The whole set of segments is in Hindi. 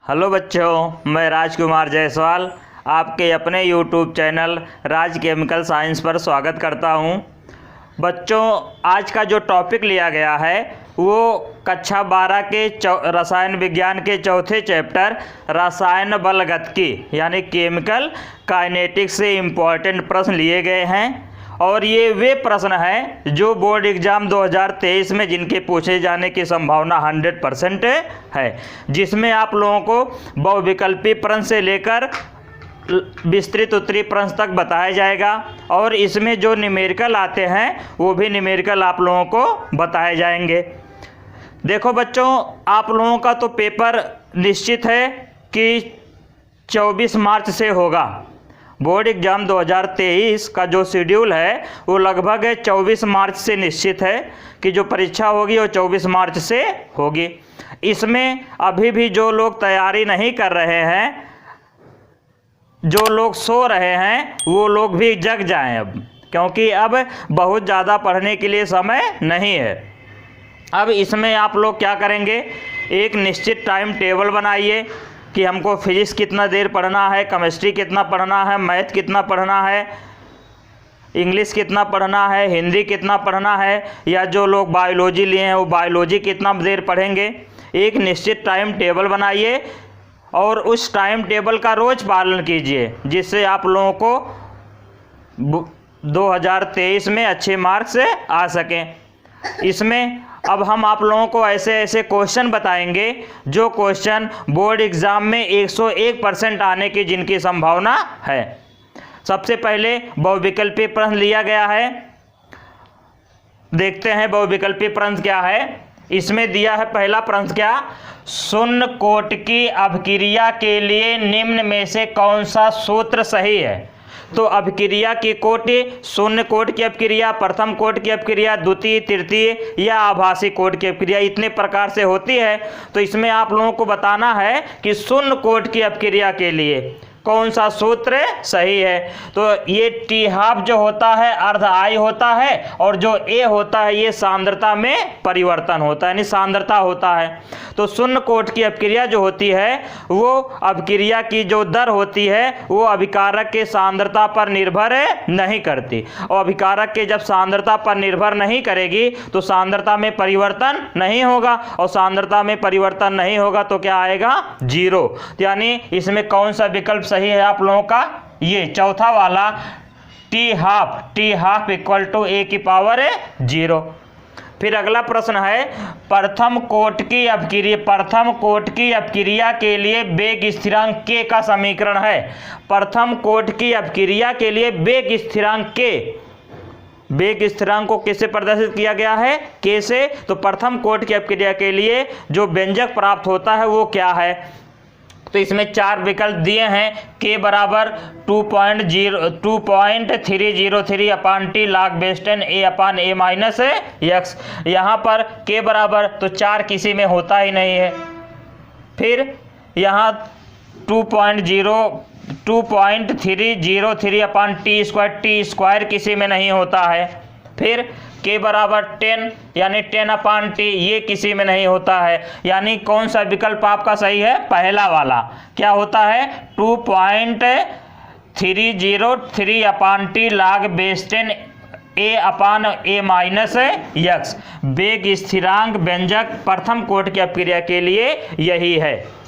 हेलो बच्चों, मैं राजकुमार जायसवाल आपके अपने YouTube चैनल राज केमिकल साइंस पर स्वागत करता हूं। बच्चों, आज का जो टॉपिक लिया गया है वो कक्षा 12 के रसायन विज्ञान के चौथे चैप्टर रसायन बलगतिकी यानी केमिकल काइनेटिक्स से इम्पॉर्टेंट प्रश्न लिए गए हैं। और ये वे प्रश्न हैं जो बोर्ड एग्ज़ाम 2023 में जिनके पूछे जाने की संभावना 100% है, जिसमें आप लोगों को बहुविकल्पी प्रश्न से लेकर विस्तृत उत्तरीय प्रश्न तक बताया जाएगा। और इसमें जो न्यूमेरिकल आते हैं वो भी न्यूमेरिकल आप लोगों को बताए जाएंगे। देखो बच्चों, आप लोगों का तो पेपर निश्चित है कि 24 मार्च से होगा। बोर्ड एग्ज़ाम 2023 का जो शेड्यूल है वो लगभग 24 मार्च से निश्चित है कि जो परीक्षा होगी वो 24 मार्च से होगी। इसमें अभी भी जो लोग तैयारी नहीं कर रहे हैं, जो लोग सो रहे हैं, वो लोग भी जग जाएं अब, क्योंकि अब बहुत ज़्यादा पढ़ने के लिए समय नहीं है। अब इसमें आप लोग क्या करेंगे, एक निश्चित टाइम टेबल बनाइए कि हमको फिजिक्स कितना देर पढ़ना है, केमिस्ट्री कितना पढ़ना है, मैथ कितना पढ़ना है, इंग्लिश कितना पढ़ना है, हिंदी कितना पढ़ना है, या जो लोग बायोलॉजी लिए हैं वो बायोलॉजी कितना देर पढ़ेंगे। एक निश्चित टाइम टेबल बनाइए और उस टाइम टेबल का रोज़ पालन कीजिए, जिससे आप लोगों को 2023 में अच्छे मार्क्स आ सकें। इसमें अब हम आप लोगों को ऐसे ऐसे क्वेश्चन बताएंगे जो क्वेश्चन बोर्ड एग्ज़ाम में 101% आने की जिनकी संभावना है। सबसे पहले बहुविकल्पी प्रश्न लिया गया है। देखते हैं बहुविकल्पी प्रश्न क्या है। इसमें दिया है पहला प्रश्न क्या, शून्य कोट की अभिक्रिया के लिए निम्न में से कौन सा सूत्र सही है। तो अभिक्रिया की कोटि, शून्य कोट की अभिक्रिया, प्रथम कोट की अभिक्रिया, द्वितीय, तृतीय या आभासी कोट की अभिक्रिया इतने प्रकार से होती है। तो इसमें आप लोगों को बताना है कि शून्य कोट की अभिक्रिया के लिए कौन सा सूत्र सही है। तो ये टी हाफ जो होता है अर्ध आई होता है, और जो ए होता है ये सांद्रता में परिवर्तन होता है, यानी सांद्रता होता है। तो शून्य कोट की अभिक्रिया जो होती है वो अभिक्रिया की जो दर होती है वो अभिकारक के सांद्रता पर निर्भर नहीं करती, और अभिकारक के जब सांद्रता पर निर्भर नहीं करेगी तो सांद्रता में परिवर्तन नहीं होगा, और सांद्रता में परिवर्तन नहीं होगा तो क्या आएगा, जीरो। यानी इसमें कौन सा विकल्प सही है आप लोगों का, ये चौथा वाला टी हाफ इक्वल टू ए की पावर 0। फिर अगला प्रश्न है, प्रथम कोट की अभिक्रिया के लिए वेग स्थिरांक के का समीकरण है। प्रथम कोट की अभिक्रिया के लिए वेग स्थिरांक को किससे प्रदर्शित किया गया है, के से। तो प्रथम कोट की अभिक्रिया के लिए जो व्यंजक प्राप्त होता है वो क्या है। तो इसमें 4 विकल्प दिए हैं, के बराबर 2.303 अपान टी log बेस 10 ए अपान ए माइनस एक्स। यहाँ पर के बराबर तो 4 किसी में होता ही नहीं है। फिर यहाँ 2.303 अपान टी स्क्वायर किसी में नहीं होता है। फिर के बराबर 10 यानी 10 अपान टी ये किसी में नहीं होता है। यानी कौन सा विकल्प आपका सही है, पहला वाला। क्या होता है, 2.303 अपान टी log बेस 10 ए अपान ए माइनस एक्स। वेग स्थिरांक व्यंजक प्रथम कोट की अभिक्रिया के लिए यही है।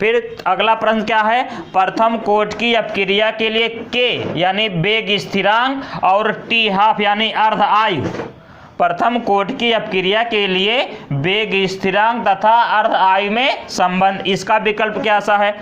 फिर अगला प्रश्न क्या है, प्रथम कोट की अभिक्रिया के लिए के यानी वेग स्थिरांक और टी हाफ यानी अर्ध आयु। प्रथम कोट की अभिक्रिया के लिए वेग स्थिरांक तथा अर्ध आयु में संबंध, इसका विकल्प क्या सा है।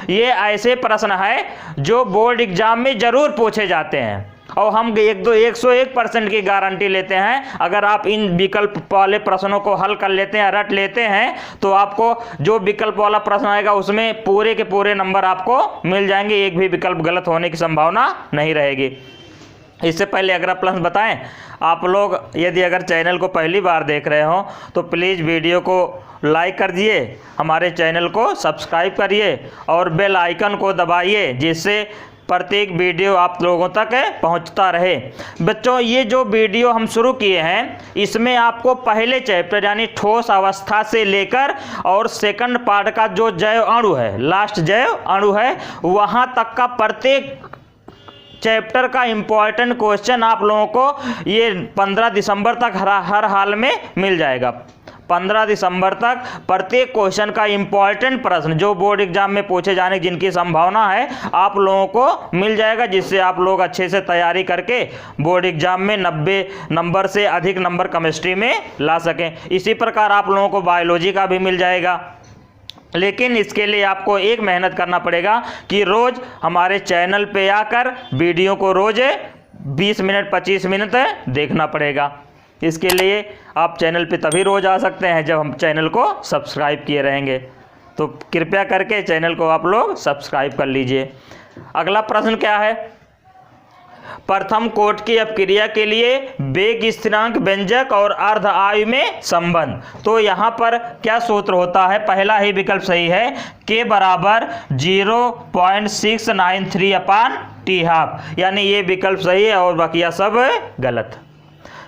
ये ऐसे प्रश्न है जो बोर्ड एग्जाम में जरूर पूछे जाते हैं, और हम 101% की गारंटी लेते हैं। अगर आप इन विकल्प वाले प्रश्नों को हल कर लेते हैं, रट लेते हैं, तो आपको जो विकल्प वाला प्रश्न आएगा उसमें पूरे के पूरे नंबर आपको मिल जाएंगे, एक भी विकल्प गलत होने की संभावना नहीं रहेगी। इससे पहले अगर आप प्रश्न बताएं, आप लोग यदि अगर चैनल को पहली बार देख रहे हो तो प्लीज़ वीडियो को लाइक कर दिए, हमारे चैनल को सब्सक्राइब करिए और बेल आइकन को दबाइए, जिससे प्रत्येक वीडियो आप लोगों तक पहुंचता रहे। बच्चों, ये जो वीडियो हम शुरू किए हैं इसमें आपको पहले चैप्टर यानी ठोस अवस्था से लेकर और सेकंड पार्ट का जो जैव अणु है, लास्ट जैव अणु है, वहां तक का प्रत्येक चैप्टर का इंपॉर्टेंट क्वेश्चन आप लोगों को ये 15 दिसंबर तक हर हाल में मिल जाएगा। 15 दिसंबर तक प्रत्येक क्वेश्चन का इंपॉर्टेंट प्रश्न जो बोर्ड एग्जाम में पूछे जाने की जिनकी संभावना है आप लोगों को मिल जाएगा, जिससे आप लोग अच्छे से तैयारी करके बोर्ड एग्जाम में 90 नंबर से अधिक नंबर केमिस्ट्री में ला सकें। इसी प्रकार आप लोगों को बायोलॉजी का भी मिल जाएगा। लेकिन इसके लिए आपको एक मेहनत करना पड़ेगा कि रोज़ हमारे चैनल पे आकर वीडियो को रोज़ 20 मिनट 25 मिनट देखना पड़ेगा। इसके लिए आप चैनल पे तभी रोज़ आ सकते हैं जब हम चैनल को सब्सक्राइब किए रहेंगे। तो कृपया करके चैनल को आप लोग सब्सक्राइब कर लीजिए। अगला प्रश्न क्या है? प्रथम कोट की अपक्रिया के लिए वेग स्थिरांक व्यंजक और अर्ध आयु में संबंध। तो यहाँ पर क्या सूत्र होता है? पहला ही विकल्प सही है, के बराबर 0.693 अपान टी हाफ, यानी ये विकल्प सही है और बाकिया सब गलत।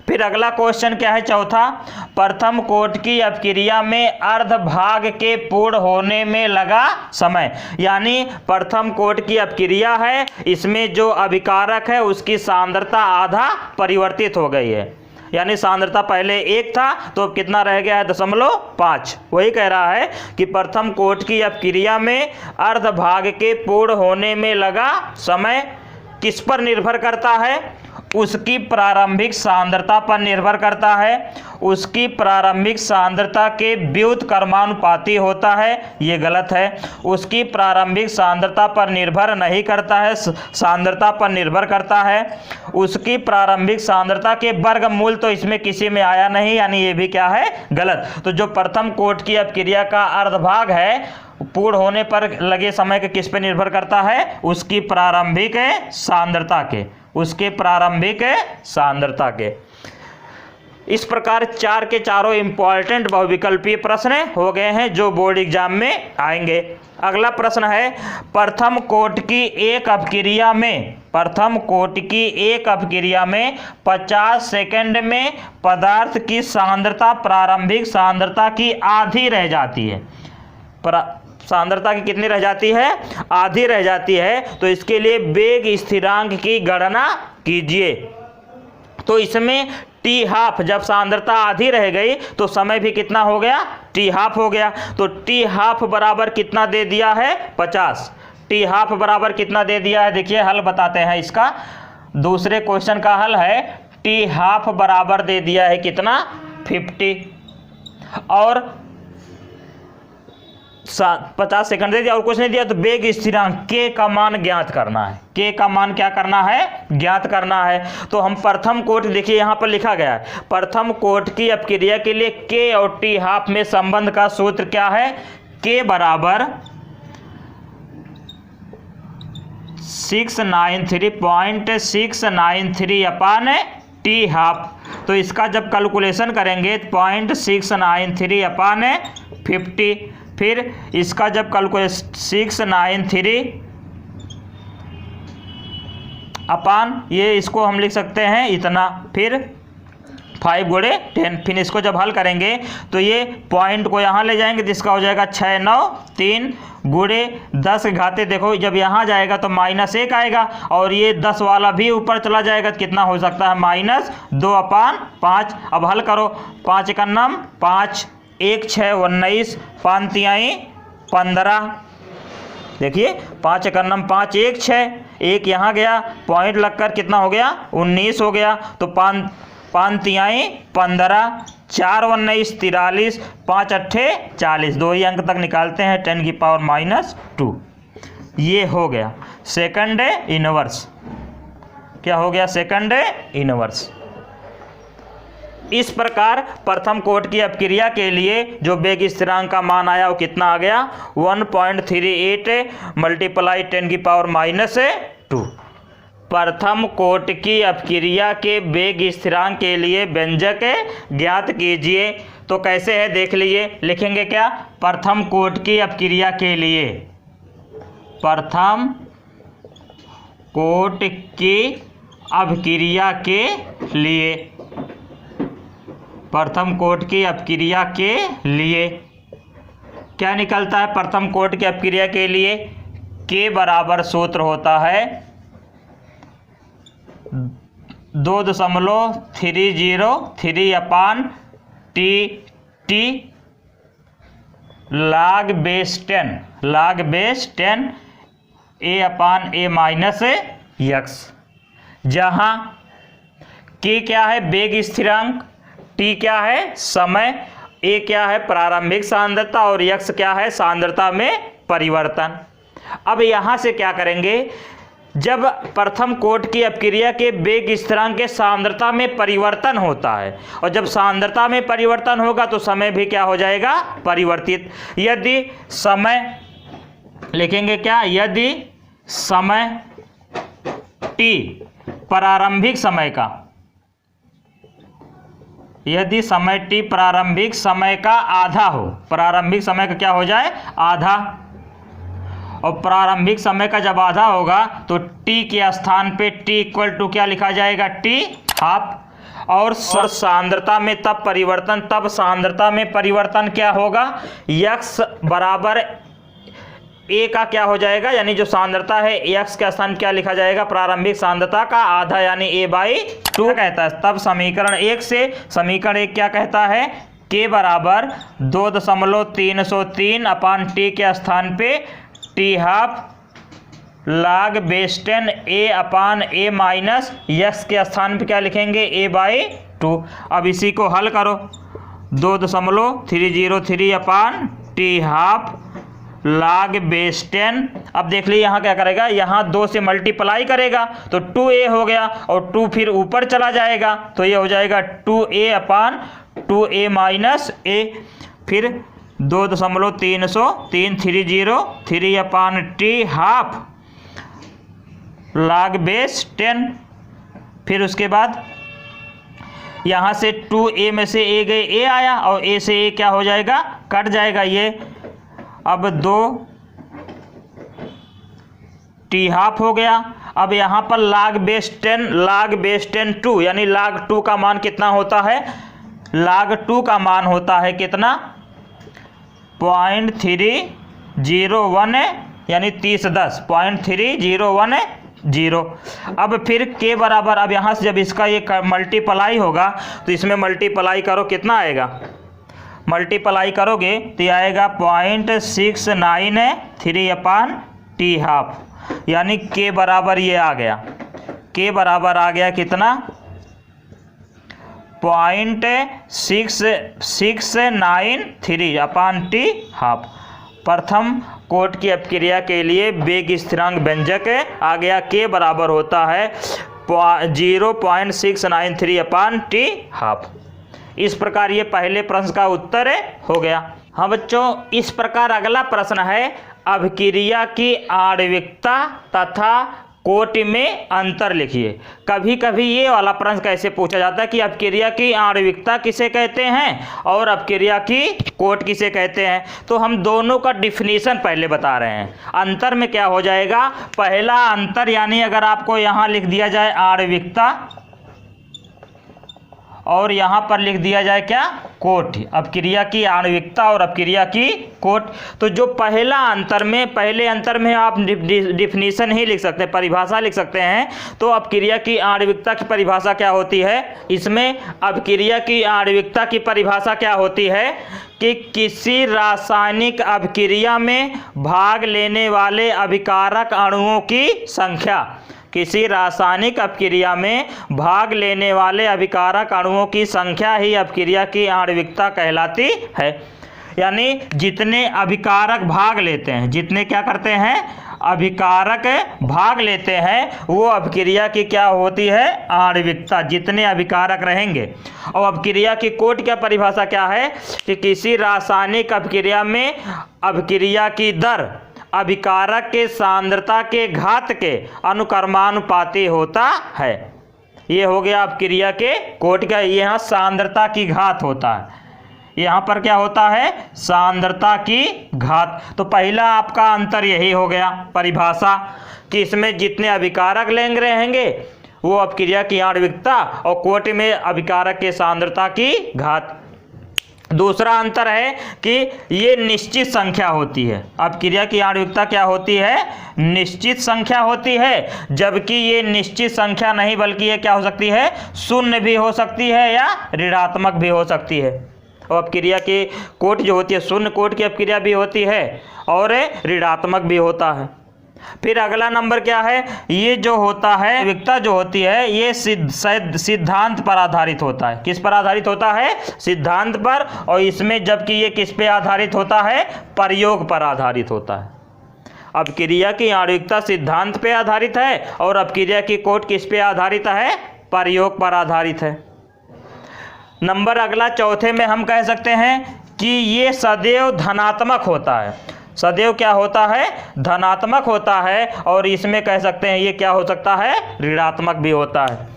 फिर अगला क्वेश्चन क्या है? चौथा, प्रथम कोट की अपक्रिया में अर्ध भाग के पूर्ण होने में लगा समय। यानी प्रथम कोट की अपक्रिया है, इसमें जो अभिकारक है उसकी सांद्रता आधा परिवर्तित हो गई है, यानी सांद्रता पहले 1 था तो अब कितना रह गया है? 0.5। वही कह रहा है कि प्रथम कोट की अपक्रिया में अर्ध भाग के पूर्ण होने में लगा समय किस पर निर्भर करता है? उसकी प्रारंभिक सांद्रता पर निर्भर करता है। उसकी प्रारंभिक सांद्रता के व्युत्क्रमानुपाती होता है, ये गलत है। उसकी प्रारंभिक सांद्रता पर निर्भर नहीं करता है, सांद्रता पर निर्भर करता है। उसकी प्रारंभिक सांद्रता के वर्गमूल तो इसमें किसी में आया नहीं, यानी ये भी क्या है? गलत। तो जो प्रथम कोट की अपक्रिया का अर्धभाग है पूर्ण होने पर लगे समय के किस पे निर्भर करता है? उसकी प्रारंभिक सांद्रता के, उसके प्रारंभिक सांद्रता के। इस प्रकार 4 के चारों इंपॉर्टेंट बहुविकल्पीय प्रश्न हो गए हैं जो बोर्ड एग्जाम में आएंगे। अगला प्रश्न है, प्रथम कोट की एक अपक्रिया में 50 सेकंड में पदार्थ की सांद्रता प्रारंभिक सांद्रता की आधी रह जाती है। सांद्रता की कितनी रह जाती है? आधी रह जाती है। तो इसके लिए वेग स्थिरांक की गणना कीजिए। तो इसमें टी हाफ, जब सांद्रता आधी रह गई तो समय भी कितना हो गया? टी हाफ हो गया। तो टी हाफ बराबर कितना दे दिया है? 50। टी हाफ बराबर कितना दे दिया है? देखिए हल बताते हैं इसका। दूसरे क्वेश्चन का हल है, टी हाफ बराबर दे दिया है कितना? 50 और 50 सेकंड दे दिया और कुछ नहीं दिया। तो वेग स्थिरांक के का मान ज्ञात करना है। के का मान क्या करना है? ज्ञात करना है। तो हम प्रथम कोट, देखिए यहाँ पर लिखा गया है, प्रथम कोट की अपक्रिया के लिए के और टी हाफ में संबंध का सूत्र क्या है? के बराबर 693.693 अपान टी हाफ। तो इसका जब कैलकुलेशन करेंगे 0.693 अपान 50, फिर इसका जब कैलकुलेशन 693 अपान ये, इसको हम लिख सकते हैं इतना, फिर 5 गुणे 10। फिर इसको जब हल करेंगे तो ये पॉइंट को यहाँ ले जाएंगे, जिसका हो जाएगा 693 गुणे 10 घाते, देखो जब यहाँ जाएगा तो -1 आएगा और ये 10 वाला भी ऊपर चला जाएगा तो कितना हो सकता है? -2 अपान 5। अब हल करो, 5 का नम 5, 1 6 19, 5 तिहाई 15। देखिए 5 का नम 5 1 6, 1 यहाँ गया, पॉइंट लगकर कितना हो गया? 19 हो गया। तो 5 तिहाई 15, 4 19 43, 5 अट्ठे 40। 2 ही अंक तक निकालते हैं 10⁻²। ये हो गया सेकंड इनवर्स। क्या हो गया? Second inverse. इस प्रकार प्रथम कोट की अपक्रिया के लिए जो वेग स्थिरांक का मान आया वो कितना आ गया? 1.38 × 10⁻²। प्रथम कोट की अपक्रिया के वेग स्थिरांक के लिए व्यंजक ज्ञात कीजिए। तो कैसे है देख लीजिए, लिखेंगे क्या? प्रथम कोट की अपक्रिया के लिए, प्रथम कोट की अभिक्रिया के लिए, प्रथम कोट की अभिक्रिया के लिए क्या निकलता है? प्रथम कोट की अभिक्रिया के लिए के बराबर सूत्र होता है 2.303/T log बेस 10 A/A-x, जहाँ के क्या है? वेग स्थिरांक, टी क्या है? समय, ए क्या है? प्रारंभिक सांद्रता और यक्स क्या है? सांद्रता में परिवर्तन। अब यहाँ से क्या करेंगे? जब प्रथम कोट की अपक्रिया के वेग स्थिरांक के सांद्रता में परिवर्तन होता है और जब सांद्रता में परिवर्तन होगा तो समय भी क्या हो जाएगा? परिवर्तित। यदि समय लिखेंगे क्या? यदि समय t प्रारंभिक समय का, यदि समय t प्रारंभिक समय का आधा हो, प्रारंभिक समय का क्या हो जाए? आधा। और प्रारंभिक समय का जब आधा होगा तो t के स्थान पे t इक्वल टू क्या लिखा जाएगा? t half. और सांद्रता में तब परिवर्तन, तब सांद्रता में परिवर्तन क्या होगा? x बराबर a का क्या हो जाएगा? यानी जो सांद्रता है x के स्थान क्या लिखा जाएगा? प्रारंभिक सांद्रता का आधा, यानी a/2 कहता है। तब समीकरण 1 से समीकरण 1 क्या कहता है? k बराबर 2.303/T के स्थान पे t half log base 10 A/A-x के स्थान पे क्या लिखेंगे? a/2। अब इसी को हल करो। 2.303/T half log base 10। अब देख लीजिए यहाँ क्या करेगा? यहाँ 2 से मल्टीप्लाई करेगा तो 2a हो गया और 2 फिर ऊपर चला जाएगा तो ये हो जाएगा 2a/2a-a। फिर 2.303/T हाफ log बेस 10। फिर उसके बाद यहाँ से 2a में से a गए, a आया और a से a क्या हो जाएगा? कट जाएगा ये। अब 2t हाफ हो गया। अब यहाँ पर log बेस 10 2, यानी log 2 का मान कितना होता है? log 2 का मान होता है कितना? 0.301, यानी 3010, 0.3010। अब फिर के बराबर, अब यहाँ से जब इसका ये मल्टीप्लाई होगा तो इसमें मल्टीप्लाई करो, कितना आएगा? मल्टीप्लाई करोगे तो आएगा 0.693/T हाफ, यानी के बराबर ये आ गया। के बराबर आ गया कितना? 0.693/T half. प्रथम कोट की अपक्रिया के लिए वेग स्थिरांक व्यंजक आ गया। के बराबर होता है 0.693/T हाफ। इस प्रकार ये पहले प्रश्न का उत्तर हो गया। हाँ बच्चों, इस प्रकार अगला प्रश्न है अभिक्रिया की आणविकता तथा कोट में अंतर लिखिए। कभी कभी ये वाला प्रश्न कैसे पूछा जाता है कि अपक्रिया की आणविकता किसे कहते हैं और अपक्रिया की कोट किसे कहते हैं, तो हम दोनों का डिफिनीशन पहले बता रहे हैं। अंतर में क्या हो जाएगा? पहला अंतर, यानी अगर आपको यहाँ लिख दिया जाए आणविकता और यहाँ पर लिख दिया जाए क्या? कोट। अपक्रिया की आणविकता और अपक्रिया की कोट। तो जो पहला अंतर में, पहले अंतर में आप डिफिनीशन ही लिख सकते हैं, परिभाषा लिख सकते हैं। तो अपक्रिया की आणविकता की परिभाषा क्या होती है? इसमें अपक्रिया की आणविकता की परिभाषा क्या होती है कि किसी रासायनिक अपक्रिया में भाग लेने वाले अभिकारक अणुओं की संख्या, किसी रासायनिक अपक्रिया में भाग लेने वाले अभिकारक अणुओं की संख्या ही अपक्रिया की आणविकता कहलाती है। यानी जितने अभिकारक भाग लेते हैं, जितने क्या करते हैं? अभिकारक भाग लेते हैं, वो अपक्रिया की क्या होती है? आणविकता। जितने अभिकारक रहेंगे। और अपक्रिया की कोट क्या परिभाषा क्या है कि किसी रासायनिक अपक्रिया में अपक्रिया की दर अभिकारक के सांद्रता के घात के अनुक्रमानुपाती होता है। ये हो गया अपक्रिया के कोट का। यहाँ सांद्रता की घात होता है, यहाँ पर क्या होता है, सांद्रता की घात। तो पहला आपका अंतर यही हो गया परिभाषा कि इसमें जितने अभिकारक लिंग रहेंगे वो अपक्रिया की आणविकता और कोटि में अभिकारक के सांद्रता की घात। दूसरा अंतर है कि ये निश्चित संख्या होती है। अपक्रिया की आणविकता क्या होती है, निश्चित संख्या होती है, जबकि ये निश्चित संख्या नहीं बल्कि ये क्या हो सकती है, शून्य भी हो सकती है या ऋणात्मक भी हो सकती है। और अपक्रिया की कोट जो होती है, शून्य कोट की अपक्रिया भी होती है और ऋणात्मक भी होता है। फिर अगला नंबर क्या है, ये जो होता है आणविकता जो होती है ये सिद्धांत पर आधारित होता है। किस पर आधारित होता है, सिद्धांत पर। और इसमें जबकि ये किस पे आधारित होता है, प्रयोग पर आधारित होता है। अपक्रिया की आणविकता सिद्धांत पे आधारित है और अपक्रिया की कोट किस पे आधारित है, प्रयोग पर आधारित है। नंबर अगला चौथे में हम कह सकते हैं कि ये सदैव धनात्मक होता है। सदैव क्या होता है, धनात्मक होता है। और इसमें कह सकते हैं ये क्या हो सकता है, ऋणात्मक भी होता है।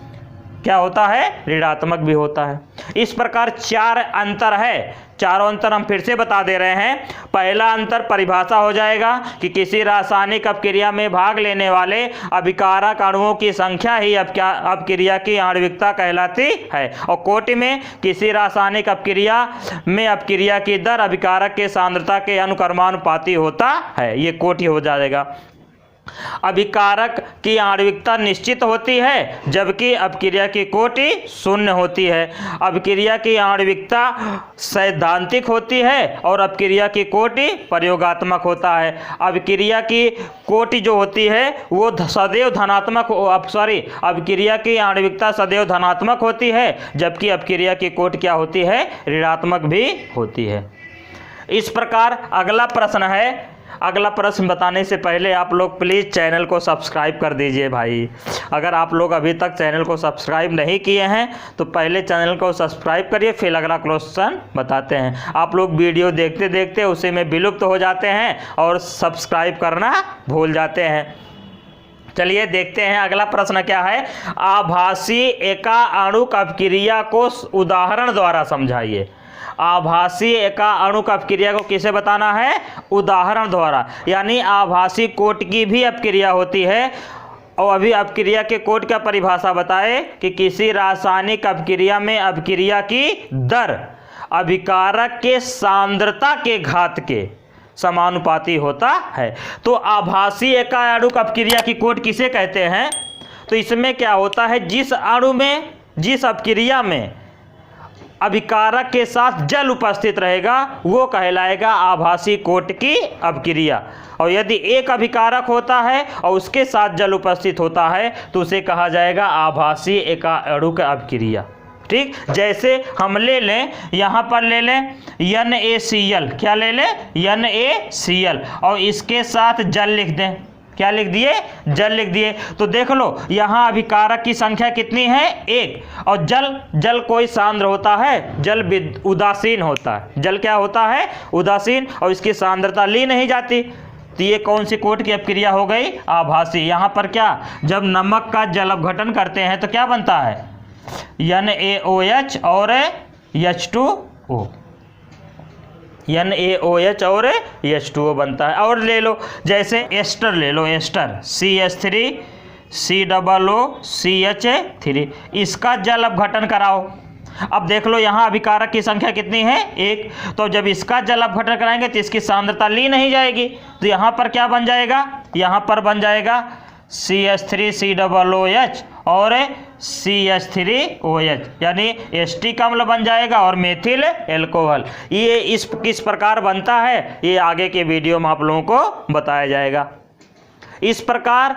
क्या होता है, ऋणात्मक भी होता है। इस प्रकार चार अंतर है। चारों अंतर हम फिर से बता दे रहे हैं। पहला अंतर परिभाषा हो जाएगा कि किसी रासायनिक अपक्रिया में भाग लेने वाले अभिकारक अणुओं की संख्या ही अपक्रिया की आणविकता कहलाती है। और कोटि में किसी रासायनिक अपक्रिया में अपक्रिया की दर अभिकारक के सांद्रता के अनुक्रमानुपाती होता है। ये कोटि हो जाएगा। अभिकारक की आणविकता निश्चित होती है जबकि अपक्रिया की कोटि शून्य होती है। अपक्रिया की आणविकता सैद्धांतिक होती है और अपक्रिया की कोटि प्रयोगात्मक होता है। अपक्रिया की कोटि जो होती है वो सदैव धनात्मक अपक्रिया की आणविकता सदैव धनात्मक होती है जबकि अपक्रिया की कोटि क्या होती है, ऋणात्मक भी होती है। इस प्रकार अगला प्रश्न है। अगला प्रश्न बताने से पहले आप लोग प्लीज़ चैनल को सब्सक्राइब कर दीजिए भाई। अगर आप लोग अभी तक चैनल को सब्सक्राइब नहीं किए हैं तो पहले चैनल को सब्सक्राइब करिए, फिर अगला क्वेश्चन बताते हैं। आप लोग वीडियो देखते देखते उसी में विलुप्त हो जाते हैं और सब्सक्राइब करना भूल जाते हैं। चलिए देखते हैं अगला प्रश्न क्या है। आभासी एका आणुक अपक्रिया को उदाहरण द्वारा समझाइए। आभासी एका अणुक अपक्रिया को किसे बताना है, उदाहरण द्वारा। यानी आभासी कोट की भी अपक्रिया होती है। और अभी अपक्रिया के कोट का परिभाषा बताए कि किसी रासायनिक अपक्रिया में अपक्रिया की दर अभिकारक के सांद्रता के घात के समानुपाती होता है। तो आभासी एका अणुक अपक्रिया की कोट किसे कहते हैं, तो इसमें क्या होता है, जिस अणु में, जिस अपक्रिया में अभिकारक के साथ जल उपस्थित रहेगा वो कहलाएगा आभासी कोट की अपक्रिया। और यदि एक अभिकारक होता है और उसके साथ जल उपस्थित होता है तो उसे कहा जाएगा आभासी एका अणुक अपक्रिया। ठीक, जैसे हम ले लें, यहाँ पर ले लें NaCl। क्या ले लें, NaCl और इसके साथ जल लिख दें। क्या लिख दिए, जल लिख दिए। तो देख लो यहाँ अभिकारक की संख्या कितनी है, 1। और जल कोई सांद्र होता है, जल उदासीन होता है। जल क्या होता है, उदासीन, और इसकी सांद्रता ली नहीं जाती। तो ये कौन सी कोट की अपक्रिया हो गई, आभासी। यहाँ पर क्या, जब नमक का जल अपघटन करते हैं तो क्या बनता है, NaOH और H2O। NaOH और H2O बनता है। और ले लो जैसे एस्टर ले लो, एस्टर CH3 COOCH3, इसका जल अपघटन कराओ। अब देख लो यहाँ अभिकारक की संख्या कितनी है, 1। तो जब इसका जल अपघटन कराएंगे तो इसकी सांद्रता ली नहीं जाएगी। तो यहाँ पर क्या बन जाएगा, यहाँ पर बन जाएगा CH3 COOH और CH3OH, यानी एस्टिक अम्ल बन जाएगा और मेथिल एल्कोहल। ये किस प्रकार बनता है ये आगे के वीडियो में आप लोगों को बताया जाएगा। इस प्रकार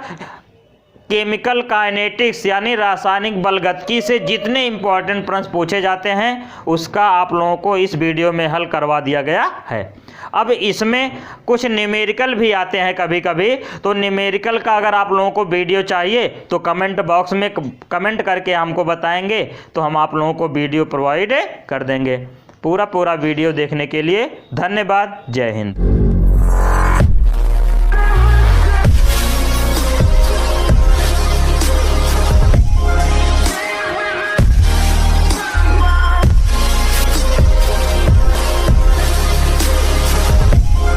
केमिकल काइनेटिक्स यानी रासायनिक बलगतिकी से जितने इंपॉर्टेंट प्रश्न पूछे जाते हैं उसका आप लोगों को इस वीडियो में हल करवा दिया गया है। अब इसमें कुछ न्यूमेरिकल भी आते हैं कभी कभी, तो न्यूमेरिकल का अगर आप लोगों को वीडियो चाहिए तो कमेंट बॉक्स में कमेंट करके हमको बताएंगे तो हम आप लोगों को वीडियो प्रोवाइड कर देंगे। पूरा वीडियो देखने के लिए धन्यवाद। जय हिंद।